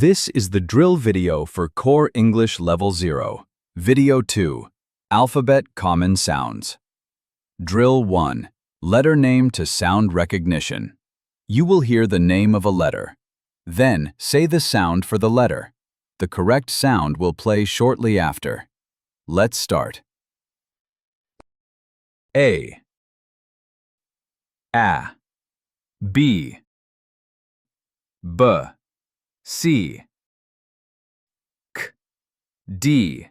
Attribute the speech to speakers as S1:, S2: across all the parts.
S1: This is the drill video for Core English Level 0. Video 2. Alphabet Common Sounds. Drill 1. Letter name to sound recognition. You will hear the name of a letter. Then, say the sound for the letter. The correct sound will play shortly after. Let's start. A. B. C. D.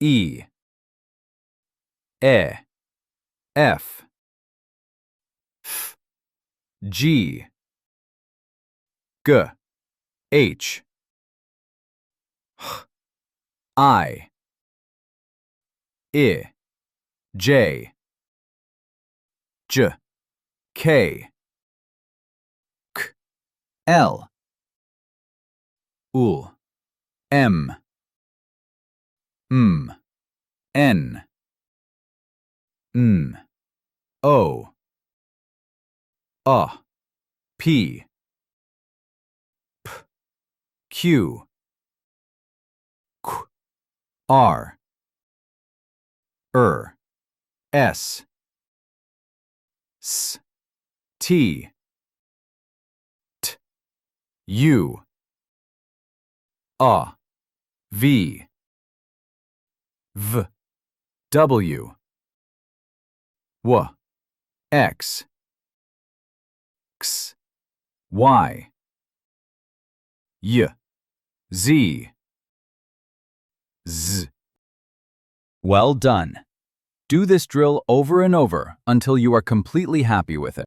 S1: E. F. G. H. I. J. K. L. M. N. O. P. Q. R. S. T. U. V. W. X. Y. Z. Well done. Do this drill over and over until you are completely happy with it.